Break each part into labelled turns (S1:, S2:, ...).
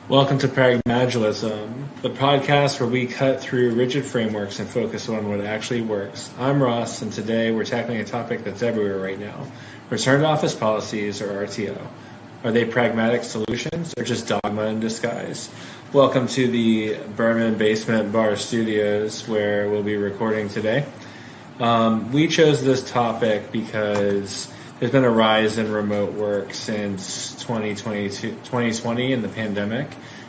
S1: Welcome to Pragmagilism, the podcast where we cut through rigid frameworks and focus on what actually works. I'm Ross, and today we're tackling a topic that's everywhere right now. Return to office policies, or RTO. Are they pragmatic solutions, or just dogma in disguise? Welcome to the Berman Basement Bar Studios, where we'll be recording today. We chose this topic because there's been a rise in remote work since 2020 and the pandemic,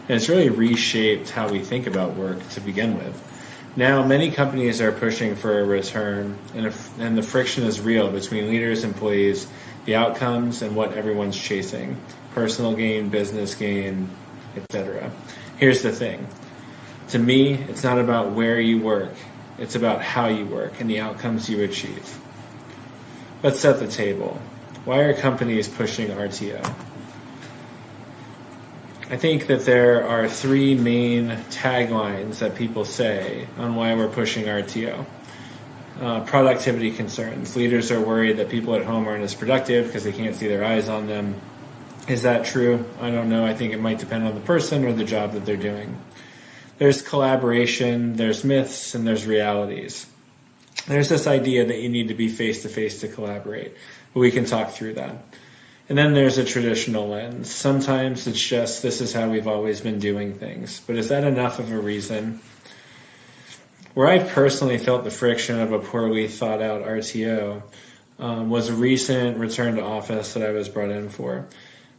S1: and it's really reshaped how we think about work to begin with. Now, many companies are pushing for a return, and the friction is real between leaders, employees, the outcomes, and what everyone's chasing: personal gain, business gain, etc. Here's the thing. To me, it's not about where you work. It's about how you work and the outcomes you achieve. Let's set the table. Why are companies pushing RTO? I think that there are three main taglines that people say on why we're pushing RTO. Productivity concerns. Leaders are worried that people at home aren't as productive because they can't see their eyes on them. Is that true? I don't know. I think it might depend on the person or the job that they're doing. There's collaboration, there's myths, and there's realities. There's this idea that you need to be face-to-face to collaborate. We can talk through that. And then there's a traditional lens. Sometimes it's just, this is how we've always been doing things. But is that enough of a reason? Where I personally felt the friction of a poorly thought out RTO was a recent return to office that I was brought in for.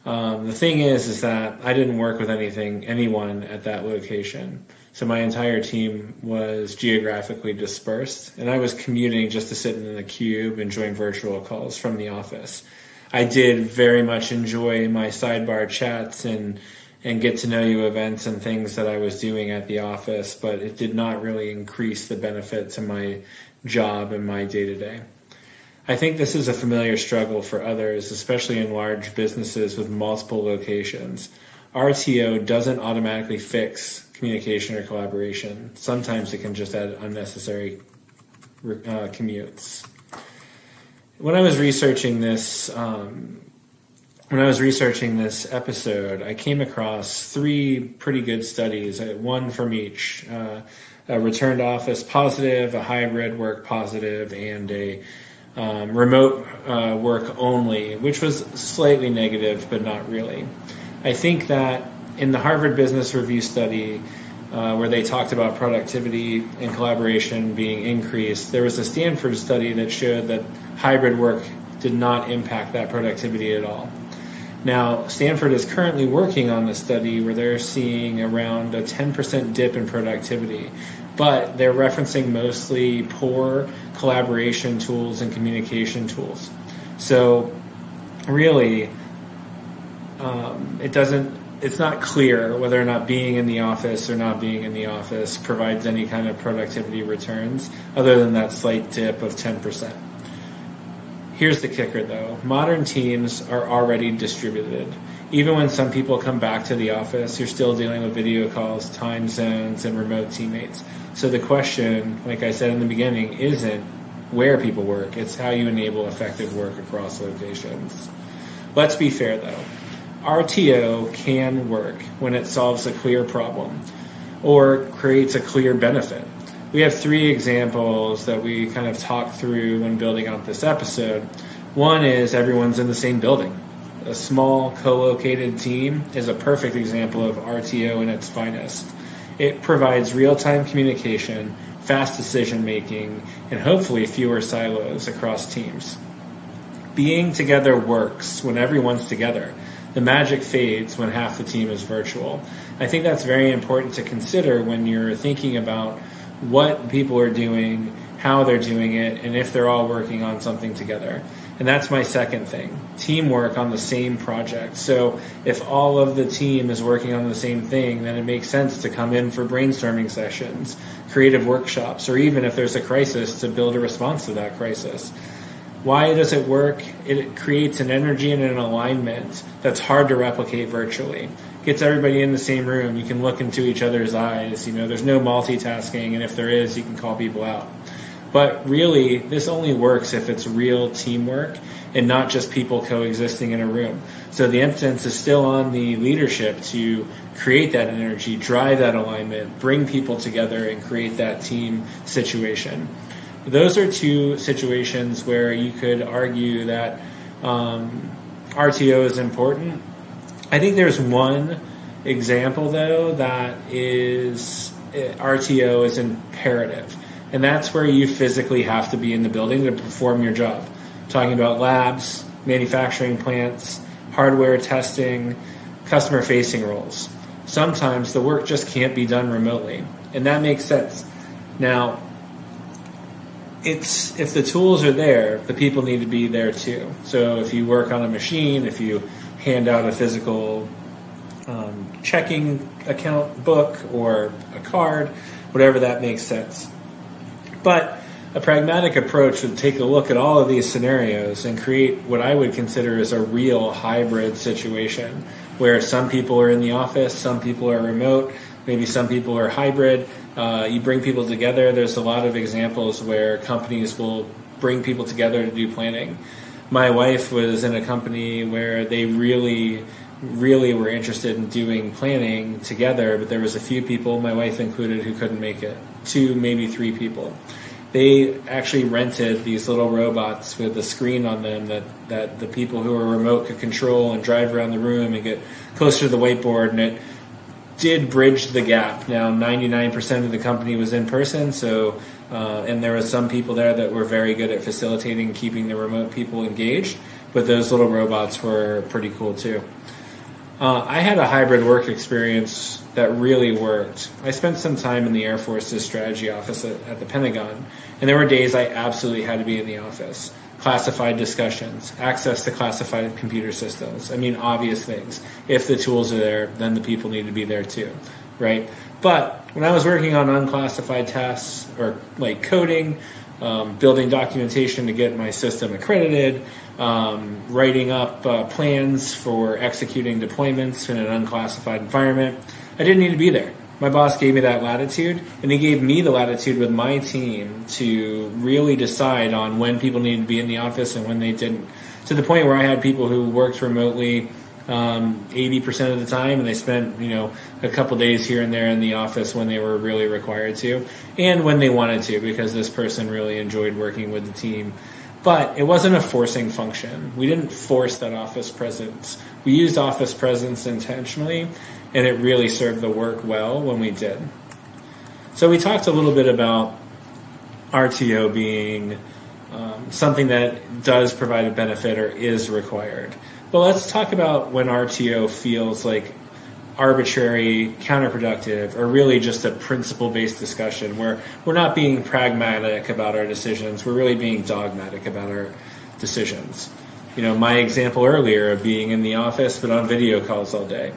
S1: The thing is that I didn't work with anyone at that location. So my entire team was geographically dispersed, and I was commuting just to sit in the cube and join virtual calls from the office. I did very much enjoy my sidebar chats and get to know you events and things that I was doing at the office, but it did not really increase the benefit to my job and my day-to-day. I think this is a familiar struggle for others, especially in large businesses with multiple locations. RTO doesn't automatically fix communication or collaboration. Sometimes it can just add unnecessary commutes. When I was researching this episode, I came across three pretty good studies, one from each: a return to office positive, a hybrid work positive, and a remote work only, which was slightly negative, but not really. I think that in the Harvard Business Review study, where they talked about productivity and collaboration being increased, there was a Stanford study that showed that hybrid work did not impact that productivity at all. Now, Stanford is currently working on a study where they're seeing around a 10% dip in productivity, but they're referencing mostly poor collaboration tools and communication tools. So really, it's not clear whether or not being in the office or not being in the office provides any kind of productivity returns other than that slight dip of 10%. Here's the kicker though. Modern teams are already distributed. Even when some people come back to the office, you're still dealing with video calls, time zones, and remote teammates. So the question, like I said in the beginning, isn't where people work. It's how you enable effective work across locations. Let's be fair though. RTO can work when it solves a clear problem or creates a clear benefit. We have three examples that we kind of talked through when building out this episode. One is everyone's in the same building. A small co-located team is a perfect example of RTO in its finest. It provides real-time communication, fast decision-making, and hopefully fewer silos across teams. Being together works when everyone's together. The magic fades when half the team is virtual. I think that's very important to consider when you're thinking about what people are doing, how they're doing it, and if they're all working on something together. And that's my second thing, teamwork on the same project. So if all of the team is working on the same thing, then it makes sense to come in for brainstorming sessions, creative workshops, or even if there's a crisis, to build a response to that crisis. Why does it work? It creates an energy and an alignment that's hard to replicate virtually. Gets everybody in the same room. You can look into each other's eyes. There's no multitasking, and if there is, you can call people out. But really, this only works if it's real teamwork and not just people coexisting in a room. So the emphasis is still on the leadership to create that energy, drive that alignment, bring people together, and create that team situation. Those are two situations where you could argue that RTO is important. I think there's one example, though, that is RTO is imperative, and that's where you physically have to be in the building to perform your job. Talking about labs, manufacturing plants, hardware testing, customer-facing roles. Sometimes the work just can't be done remotely, and that makes sense. Now, if the tools are there, the people need to be there too. So if you work on a machine, if you hand out a physical checking account book or a card, whatever, that makes sense. But a pragmatic approach would take a look at all of these scenarios and create what I would consider as a real hybrid situation where some people are in the office, some people are remote, maybe some people are hybrid. You bring people together. There's a lot of examples where companies will bring people together to do planning. My wife was in a company where they really were interested in doing planning together, but there was a few people, my wife included, who couldn't make it. 2, maybe 3 people. They actually rented these little robots with a screen on them that the people who were remote could control and drive around the room and get closer to the whiteboard, and it did bridge the gap. Now, 99% of the company was in person, so and there was some people there that were very good at facilitating keeping the remote people engaged, but those little robots were pretty cool too. I had a hybrid work experience that really worked. I spent some time in the Air Force's strategy office at the Pentagon, and there were days I absolutely had to be in the office. Classified discussions, access to classified computer systems. I mean, obvious things. If the tools are there, then the people need to be there too, right? But when I was working on unclassified tasks or like coding, building documentation to get my system accredited, writing up plans for executing deployments in an unclassified environment, I didn't need to be there. My boss gave me that latitude, and he gave me the latitude with my team to really decide on when people needed to be in the office and when they didn't. To the point where I had people who worked remotely 80% of the time, and they spent, a couple days here and there in the office when they were really required to, and when they wanted to, because this person really enjoyed working with the team. But it wasn't a forcing function. We didn't force that office presence. We used office presence intentionally, and it really served the work well when we did. So we talked a little bit about RTO being something that does provide a benefit or is required. But let's talk about when RTO feels like arbitrary, counterproductive, or really just a principle-based discussion where we're not being pragmatic about our decisions, we're really being dogmatic about our decisions. My example earlier of being in the office but on video calls all day.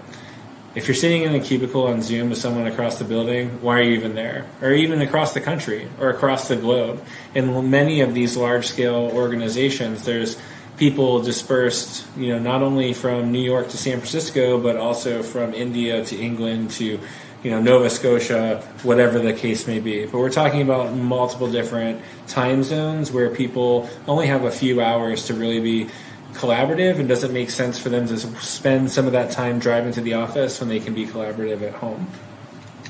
S1: If you're sitting in a cubicle on Zoom with someone across the building, why are you even there? Or even across the country or across the globe. In many of these large-scale organizations, there's people dispersed, not only from New York to San Francisco, but also from India to England to, Nova Scotia, whatever the case may be. But we're talking about multiple different time zones where people only have a few hours to really be collaborative, and does it make sense for them to spend some of that time driving to the office when they can be collaborative at home?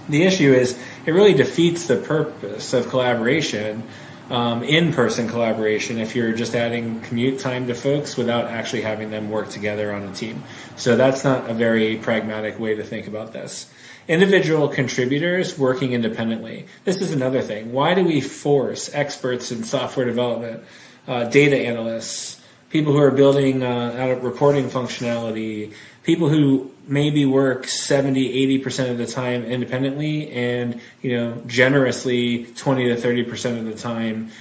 S1: The issue is it really defeats the purpose of collaboration, in-person collaboration, if you're just adding commute time to folks without actually having them work together on a team. So that's not a very pragmatic way to think about this. Individual contributors working independently. This is another thing. Why do we force experts in software development, data analysts, people who are building out reporting functionality, people who maybe work 70, 80% of the time independently and, generously 20 to 30% of the time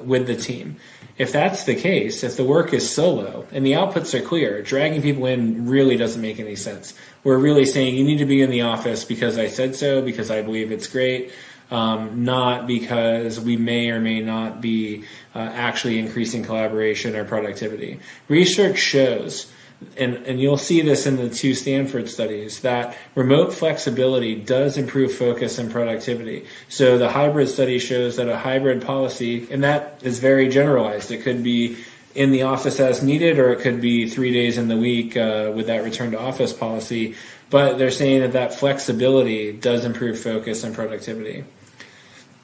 S1: with the team. If that's the case, if the work is solo and the outputs are clear, dragging people in really doesn't make any sense. We're really saying you need to be in the office because I said so, because I believe it's great, not because we may or may not be actually increasing collaboration or productivity. Research shows, and you'll see this in the 2 Stanford studies, that remote flexibility does improve focus and productivity. So the hybrid study shows that a hybrid policy, and that is very generalized, it could be in the office as needed, or it could be 3 days in the week with that return to office policy. But they're saying that flexibility does improve focus and productivity.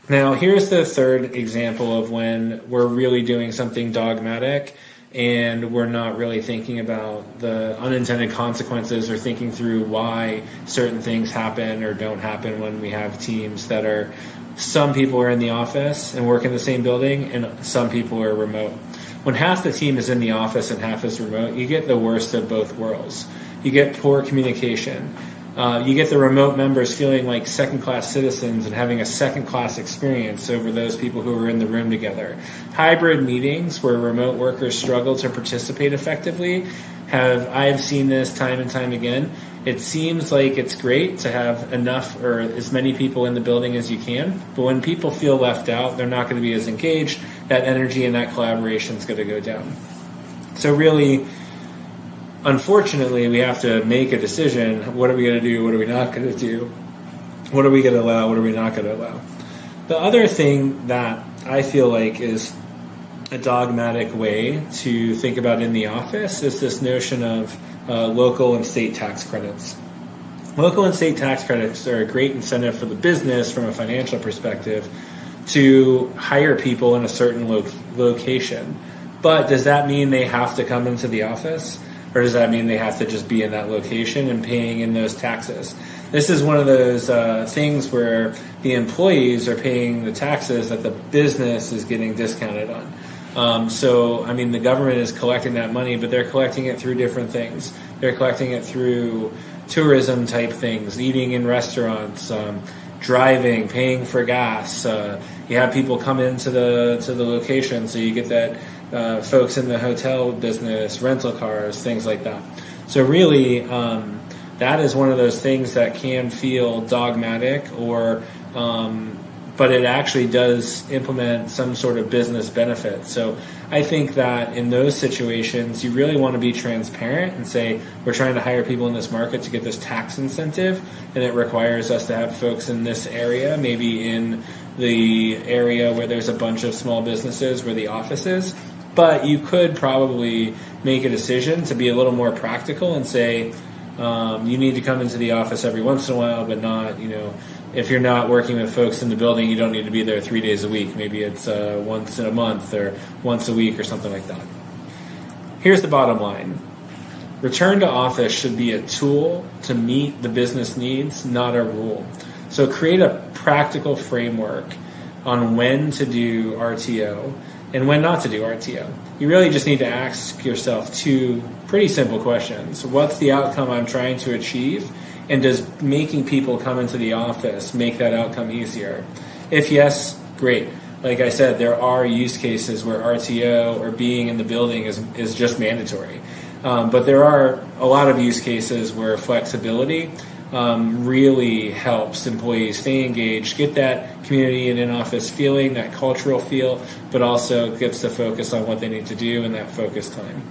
S1: Now, here's the third example of when we're really doing something dogmatic and we're not really thinking about the unintended consequences or thinking through why certain things happen or don't happen when we have teams that are, some people are in the office and work in the same building and some people are remote. When half the team is in the office and half is remote, you get the worst of both worlds. You get poor communication. You get the remote members feeling like second-class citizens and having a second-class experience over those people who are in the room together. Hybrid meetings where remote workers struggle to participate effectively I've seen this time and time again. It seems like it's great to have enough or as many people in the building as you can, but when people feel left out, they're not going to be as engaged. That energy and that collaboration is going to go down. So really, unfortunately, we have to make a decision. What are we going to do? What are we not going to do? What are we going to allow? What are we not going to allow? The other thing that I feel like is a dogmatic way to think about in the office is this notion of local and state tax credits. Local and state tax credits are a great incentive for the business from a financial perspective to hire people in a certain location. But does that mean they have to come into the office? Or does that mean they have to just be in that location and paying in those taxes? This is one of those things where the employees are paying the taxes that the business is getting discounted on. The government is collecting that money, but they're collecting it through different things. They're collecting it through tourism type things, eating in restaurants, driving, paying for gas. You have people come into the location, so you get that folks in the hotel business, rental cars, things like that. So really, that is one of those things that can feel dogmatic but it actually does implement some sort of business benefit. So I think that in those situations, you really want to be transparent and say, we're trying to hire people in this market to get this tax incentive, and it requires us to have folks in this area, maybe in the area where there's a bunch of small businesses where the office is. But you could probably make a decision to be a little more practical and say, you need to come into the office every once in a while, but not, if you're not working with folks in the building, you don't need to be there 3 days a week. Maybe it's once in a month or once a week or something like that. Here's the bottom line. Return to office should be a tool to meet the business needs, not a rule. So create a practical framework on when to do RTO and when not to do RTO. You really just need to ask yourself two pretty simple questions. What's the outcome I'm trying to achieve? And does making people come into the office make that outcome easier? If yes, great. Like I said, there are use cases where RTO or being in the building is just mandatory. But there are a lot of use cases where flexibility really helps employees stay engaged, get that community and in-office feeling, that cultural feel, but also gets to focus on what they need to do in that focus time.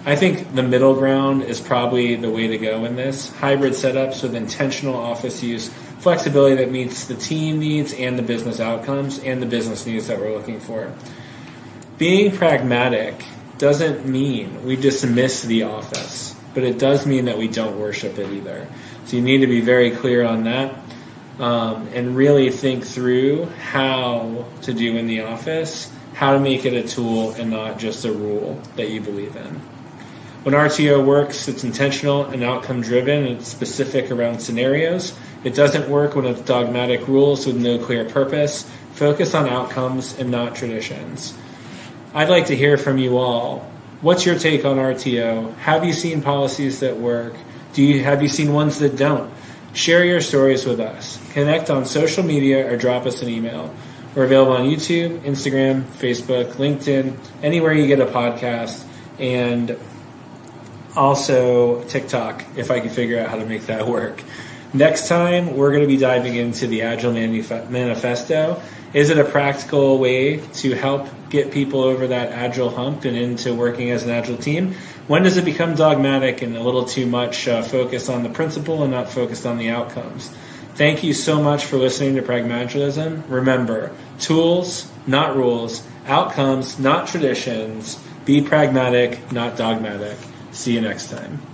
S1: I think the middle ground is probably the way to go in this. Hybrid setups with intentional office use, flexibility that meets the team needs and the business outcomes and the business needs that we're looking for. Being pragmatic doesn't mean we dismiss the office, but it does mean that we don't worship it either. So you need to be very clear on that and really think through how to do in the office, how to make it a tool and not just a rule that you believe in. When RTO works, it's intentional and outcome-driven, and it's specific around scenarios. It doesn't work when it's dogmatic rules with no clear purpose. Focus on outcomes and not traditions. I'd like to hear from you all. What's your take on RTO? Have you seen policies that work? Have you seen ones that don't? Share your stories with us. Connect on social media or drop us an email. We're available on YouTube, Instagram, Facebook, LinkedIn, anywhere you get a podcast, and also TikTok, if I can figure out how to make that work. Next time, we're going to be diving into the Agile Manifesto. Is it a practical way to help get people over that Agile hump and into working as an Agile team? When does it become dogmatic and a little too much focus on the principle and not focused on the outcomes? Thank you so much for listening to Pragmagilism. Remember, tools, not rules, outcomes, not traditions, Be pragmatic, not dogmatic. See you next time.